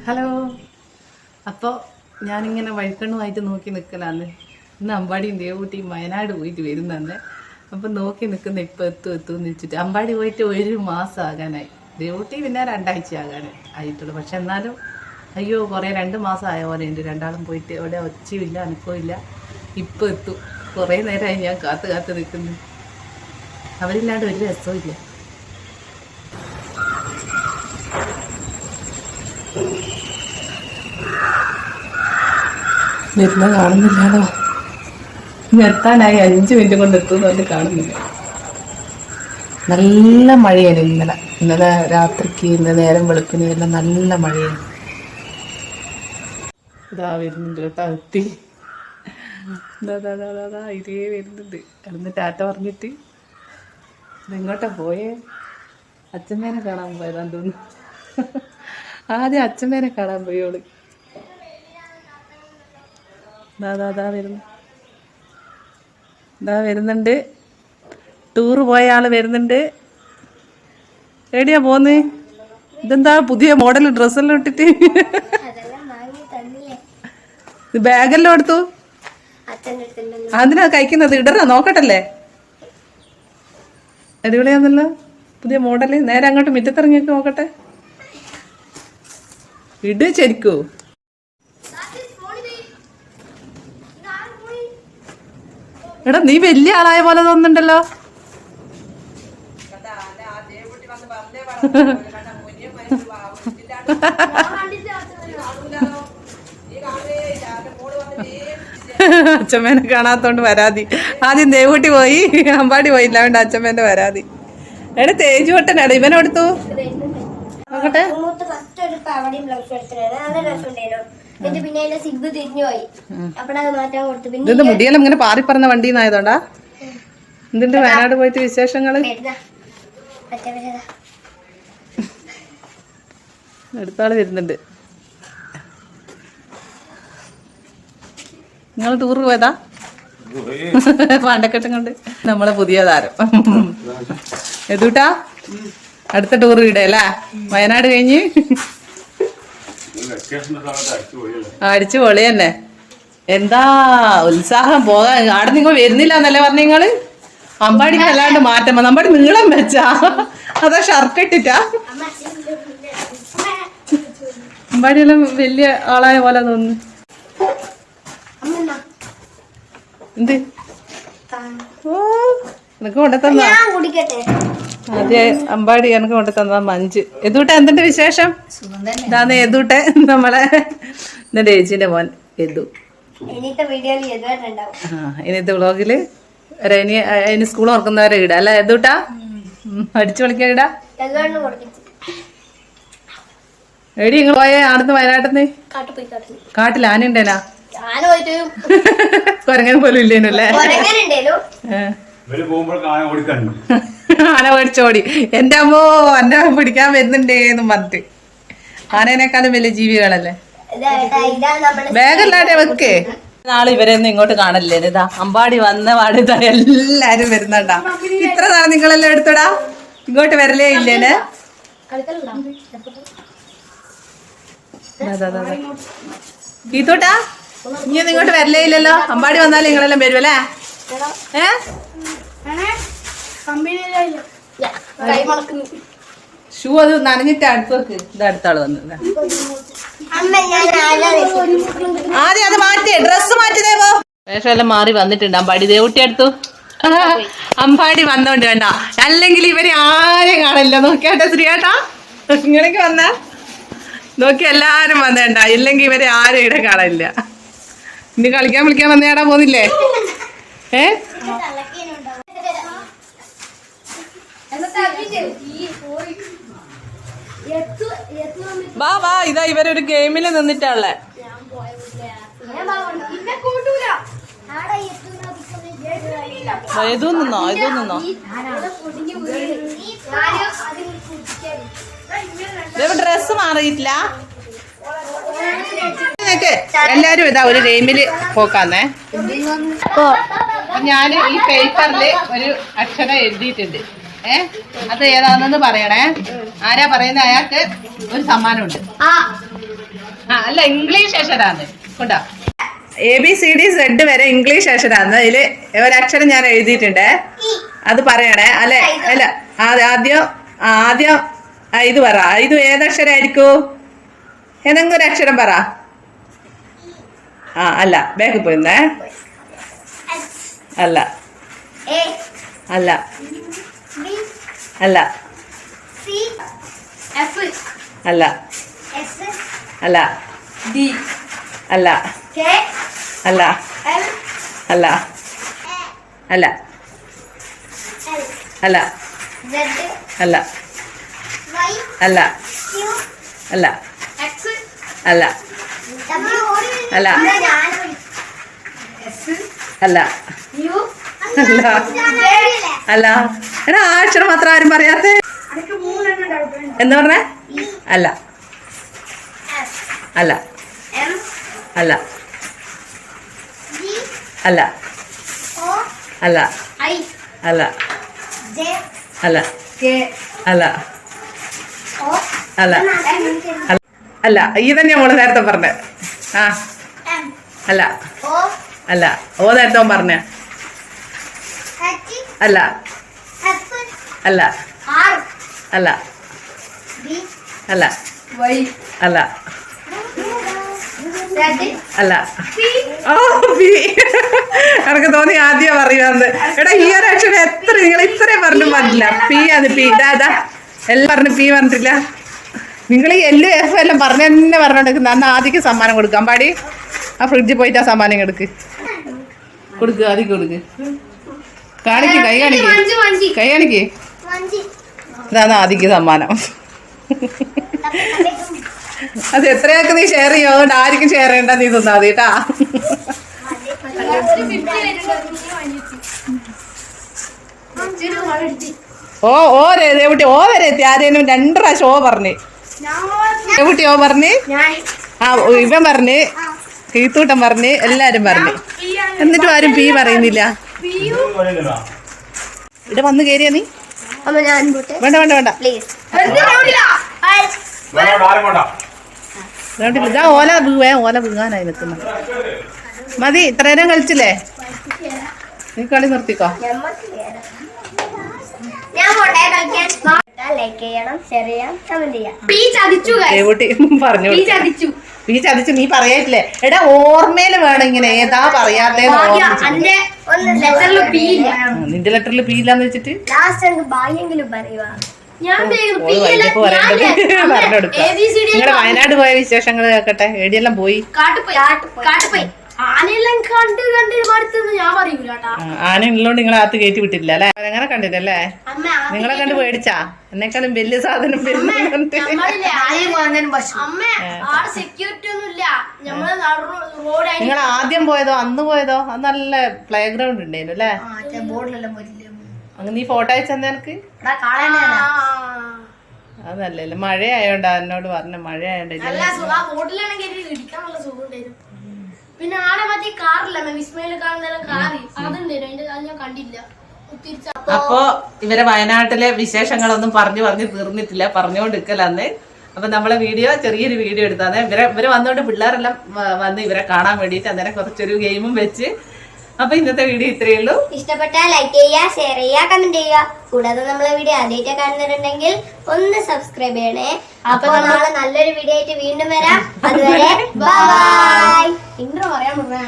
Hello. അപ്പോൾ ഞാനിങ്ങനെ വഴിക്കണ്ണുമായിട്ട് നോക്കി നിൽക്കലാന്ന്. ഇന്ന് അമ്പാടിയും ദേവൂട്ടിയും വയനാട് പോയിട്ട് വരുന്നന്നെ. അപ്പം നോക്കി നിൽക്കുന്ന ഇപ്പം എത്തുമെന്ന് വെച്ചിട്ട് അമ്പാടി പോയിട്ട് 1 മാസം ആകാനായി. ദേവൂട്ടി പിന്നെ 2 ആഴ്ച ആയിട്ടുള്ളൂ. പക്ഷെ എന്നാലും അയ്യോ കുറേ 2 മാസം ആയ പോലെ ഉണ്ട്. രണ്ടാളും പോയിട്ട് അവിടെ ഒച്ചയില്ല അനക്കവും ഇല്ല. ഇപ്പം എത്തും. കുറേ നേരമായി ഞാൻ കാത്ത് നിൽക്കുന്നു. അവരില്ലാണ്ട് ഒരു രസവും ഇല്ല. വരുന്ന കാണുന്നില്ലാലോ. എത്താനായി 5 മിനിറ്റ് കൊണ്ട് എത്തുന്നതുകൊണ്ട് കാണുന്നില്ല. നല്ല മഴയാണ് ഇന്നലെ രാത്രിക്ക്, ഇന്ന് നേരം വെളുപ്പിന് എല്ലാം നല്ല മഴയാണ്. ഇതാ വരുന്നുണ്ട് കേട്ടോ. എത്തി ഇതേ വരുന്നുണ്ട്. കിടന്ന് ടാറ്റ പറഞ്ഞിട്ട് ഇതെങ്ങോട്ടാ പോയേ? അച്ഛമ്മേനെ കാണാൻ പോയതാന്ന് തോന്നുന്നു. ആദ്യം അച്ഛമ്മേനെ കാണാൻ പോയോള്. വരുന്നുണ്ട്. ടൂറ് പോയ ആള് വരുന്നുണ്ട്. എവിടെയാ പോന്ന്? ഇതെന്താ പുതിയ മോഡൽ ഡ്രസ്സെല്ലാം ഇട്ടിട്ട്? ബാഗെല്ലാം എടുത്തു. അതിനാ കഴിക്കുന്നത്. ഇടറ നോക്കട്ടല്ലേ? അടിപൊളിയാന്നല്ലോ പുതിയ മോഡല്. നേരെ അങ്ങോട്ട് മുറ്റത്തിറങ്ങിയൊക്കെ നോക്കട്ടെ. ഇട് ശരിക്കൂ. എടാ നീ വലിയ ആളായ പോലെ തോന്നുന്നുണ്ടല്ലോ. അച്ഛമ്മേനെ കാണാത്തോണ്ട് പരാതി. ആദ്യം ദേവൂട്ടി പോയി, അമ്പാടി പോയില്ല. വേണ്ട അച്ഛമ്മേന്റെ പരാതി. എടാ തേജുവട്ടനാണ് ഇവനെടുത്തു നോക്കട്ടെ. ഇത് മുടിയെല്ലാം ഇങ്ങനെ പാറിപ്പറന്ന വണ്ടിന്നായതോണ്ടാ. എന്തുണ്ട് വയനാട് പോയിട്ട് വിശേഷങ്ങള്? അടുത്താള് വരുന്നുണ്ട്. നിങ്ങൾ ടൂറ് പോയതാ? പാണ്ടക്കെട്ടും കൊണ്ട് നമ്മളെ പുതിയ താരം എതൂട്ടാ. അടുത്ത ടൂർ ഇടല്ലേ? വയനാട് കഴിഞ്ഞ് അടിച്ചു പൊളി തന്നെ. എന്താ ഉത്സാഹം പോകാൻ. ആടെ നിങ്ങൾ വരുന്നില്ല എന്നല്ലേ പറഞ്ഞ നിങ്ങള്? അമ്പാടിക്ക് അല്ലാണ്ട് മാറ്റം വന്നു. അമ്പാടി നീളം വെച്ചാ അതാ ഷർട്ട് ഇട്ടിട്ടാ? അമ്പാടിയെല്ലാം വലിയ ആളായ പോലെ തോന്നുന്നു. എന്ത് ഓ എനക്ക് കൊണ്ടുതന്നാ? അതെ അമ്പാടി എനക്ക് കൊണ്ടു തന്നതാ മഞ്ച്. എതൂട്ടെ എന്തിന്റെ വിശേഷം? ഇതാന്ന് എതൂട്ടെ, നമ്മളെ എന്റെ ഏച്ചിന്റെ മോൻ എതു. ഇന്നത്തെ വ്ളോഗില് ഇനി സ്കൂൾ തുറക്കുന്നവരെ ഇടാ അല്ല എതൂട്ടാ? അടിച്ചു വിളിക്കാൻ ഇടാ. എടി നിങ്ങൾ പോയേ ആടുന്ന് വയനാട്ടിന്ന്? കാട്ടിൽ ആനയുണ്ടേനാ? കൊരങ്ങൻ പോലും ഇല്ലേനല്ലേ? ആന പേടിച്ചോടി. എന്റെ അമ്മോ എന്നെ പിടിക്കാൻ വരുന്നുണ്ടേന്നും പറഞ്ഞിട്ട്. ആനേനേക്കാളും വലിയ ജീവികളല്ലേ. ബാഗല്ലാതെ വെക്കേ. നാളെ ഇവരെയൊന്നും ഇങ്ങോട്ട് കാണല്ലേ? ഇതാ അമ്പാടി വന്ന പാടിതാ എല്ലാരും വരുന്നുണ്ടാ. ഇത്ര നാളെ നിങ്ങളെല്ലാം എടുത്തോടാ. ഇങ്ങോട്ട് വരലേ ഇല്ലേനെ? ഈത്തോട്ടാ ഇനി ഇങ്ങോട്ട് വരലേ ഇല്ലല്ലോ. അമ്പാടി വന്നാലും നിങ്ങളെല്ലാം വരുമല്ലേ? ഷൂ അത് നനഞ്ഞിട്ട് അടുത്ത് വെക്ക്. ഇത് അടുത്താള് വന്നത്. ആദ്യം അത് മാറ്റി ഡ്രസ് മാറ്റിയതേവോ. വേഷം എല്ലാം മാറി വന്നിട്ടുണ്ട്. അമ്പാടി ദേവൂട്ടി അടുത്തു. അമ്പാടി വന്നോണ്ട് വേണ്ട, അല്ലെങ്കിൽ ഇവര് ആരെയും കാണില്ല. നോക്കിയാട്ടെ ശ്രീയേട്ടാ, ഇങ്ങനെയൊക്കെ വന്ന നോക്കി എല്ലാരും വന്നേണ്ട. ഇല്ലെങ്കിൽ ഇവരെ ആരും ഇവിടെ കാണില്ല. ഇനി കളിക്കാൻ വിളിക്കാൻ വന്നേടാ പോന്നില്ലേ? വാ വാ. ഇതാ ഇവരൊരു ഗെയിമില് നിന്നിട്ടുള്ളേ. ഇതോ നിന്നോ ഡ്രസ് മാറിയിട്ടില്ല. എല്ലാരും ഇതാ ഒരു ഗെയിമില് പോക്കാന്നേ. ഞാൻ ഈ പേപ്പറില് ഒരു അക്ഷരം എഴുതിയിട്ടുണ്ട്. അത് ഏതാണെന്ന് പറയണേ. ആരാ പറയുന്ന അയാൾക്ക് ഒരു സമ്മാനമുണ്ട്. അല്ല ഇംഗ്ലീഷ് അക്ഷരാണ് കൊണ്ടാ ABCD Z വരെ ഇംഗ്ലീഷ് അക്ഷരാണ്. അതില് ഒരക്ഷരം ഞാൻ എഴുതിയിട്ടുണ്ട്, അത് പറയണേ. അല്ലെ അല്ല ആദ്യം ഇത് പറ. ഇത് ഏതക്ഷരായിരിക്കൂ? ഏതെങ്കിലും ഒരു അക്ഷരം പറ. അല്ല ബാക്ക് പോയിരുന്നേ. അല്ല അല്ല അല്ല അല്ല അല്ല അല്ല അല്ല അല്ല അല്ല അല്ല അല്ല അല്ല അല്ല അല്ല അല്ല അല്ല അല്ല എടാ ആ അക്ഷരം മാത്രം ആരും പറയാത്ത എന്താ പറഞ്ഞേ? അല്ല അല്ല അല്ല അല്ല അല്ല അല്ല അല്ല അല്ല അല്ല അല്ല ഈ തന്നെയാ മോള് നേരത്തെ പറഞ്ഞേ. അല്ല അല്ല ഓ നേരത്തെ പറഞ്ഞ അല്ല അല്ല അല്ല അല്ല അല്ല അല്ല ഓ പി എനക്ക് തോന്നി ആദ്യം പറയുന്നത്. എടാ ഈ ഒരു അക്ഷരം എത്ര നിങ്ങൾ ഇത്രയും പറഞ്ഞു പറഞ്ഞില്ല. പി അത് പി ഇതാ എല്ലാം പറഞ്ഞു പി പറഞ്ഞിട്ടില്ല. നിങ്ങൾ ഈ LF എല്ലാം തന്നെ പറഞ്ഞോണ്ടിരിക്കുന്ന അന്ന് ആദ്യക്ക് സമ്മാനം കൊടുക്കാൻ പാടി. ആ ഫ്രിഡ്ജിൽ പോയിട്ട് ആ സമ്മാനം എടുക്ക് കൊടുക്കുക. ആദ്യം കൊടുക്ക്. കാണിക്ക് കൈ കാണിക്ക് ഇതാണ് ആദ്യക്ക് സമ്മാനം. അത് എത്രയൊക്കെ നീ ഷെയർ ചെയ്യും, അതുകൊണ്ട് ആർക്കും ഷെയർ ചെയ്യണ്ട, നീ തന്നാ മതി കേട്ടാ. ഓ ദേവുട്ടി ഓ വരെ എത്തി. ആരേനും 2 പ്രാവശ്യം ഓ പറഞ്ഞ് ദേവുട്ടി ഓ പറഞ്ഞ് ഇവൻ പറഞ്ഞ് കീത്തൂട്ടൻ പറഞ്ഞ് എല്ലാരും പറഞ്ഞ്. എന്നിട്ടും ആരും പി പറയുന്നില്ല. ഇവിടെ വന്ന് കേറിയാ നീ? വേണ്ട വേണ്ട വേണ്ട ഇതാ ഓല വീഴാനായി നിൽക്കുന്ന. മതി ഇത്ര നേരം കളിച്ചില്ലേ, നീ കളി നിർത്തിക്കോ. പറഞ്ഞു പീ ചതിച്ചു നീ പറയാറ്റില്ലേ? എടാ ഓർമ്മയില് വേണം ഇങ്ങനെ ഏതാ പറയാത്തേന്ന്. നിന്റെ ലെറ്ററിൽ പി ഇല്ലാന്ന് വെച്ചിട്ട് പറഞ്ഞെടുക്ക. നിങ്ങളെ വയനാട് പോയ വിശേഷങ്ങൾ കേക്കട്ടെ. എവിടെയെല്ലാം പോയി? ആന ഉള്ളോണ്ട് നിങ്ങളെ അകത്ത് കയറ്റി വിട്ടില്ല അല്ലെ? അങ്ങനെ കണ്ടില്ലല്ലേ? നിങ്ങളെ കണ്ട് പേടിച്ചാ? എന്നെക്കാളും വലിയ സാധനം നിങ്ങൾ ആദ്യം പോയതോ അന്ന് പോയതോ? അത് നല്ല പ്ലേ ഗ്രൗണ്ട് ഉണ്ടായിരുന്നു അല്ലേ? അങ്ങ് നീ ഫോട്ടോ അയച്ചെന്നാ എനിക്ക് അതല്ലല്ലോ. മഴ ആയോണ്ടാ എന്നോട് പറഞ്ഞ. മഴ ആയോണ്ട് പിന്നെ ആടെ മറ്റേ കാറില്ല വിസ്മയില് കാണുന്ന കാറ് അതുണ്ടായിരുന്നു. അത് ഞാൻ കണ്ടില്ല. അപ്പൊ ഇവരെ വയനാട്ടിലെ വിശേഷങ്ങളൊന്നും പറഞ്ഞു തീർന്നിട്ടില്ല, പറഞ്ഞുകൊണ്ടിരിക്കലന്ന്. അപ്പൊ നമ്മളെ വീഡിയോ ചെറിയൊരു വീഡിയോ എടുത്താന്ന്. ഇവരെ വന്നോണ്ട് പിള്ളേരെല്ലാം വന്ന് ഇവരെ കാണാൻ വേണ്ടിയിട്ട് അന്നേരം കുറച്ചൊരു ഗെയിമും വെച്ച്. അപ്പൊ ഇന്നത്തെ വീഡിയോ ഇത്രയേ ഉള്ളൂ. ഇഷ്ടപ്പെട്ടാൽ ലൈക്ക് ചെയ്യുക, ഷെയർ ചെയ്യുക, കമന്റ് ചെയ്യുക. കൂടാതെ നമ്മളെ വീഡിയോ ആദ്യമായിട്ട് കാണുന്നുണ്ടെങ്കിൽ ഒന്ന് സബ്സ്ക്രൈബ് ചെയ്യണേ. അപ്പൊ നാളെ നല്ലൊരു വീഡിയോ ആയിട്ട് വീണ്ടും വരാം. അതുവരെ ബൈ. ഇൻട്രോ പറയാൻ പറഞ്ഞ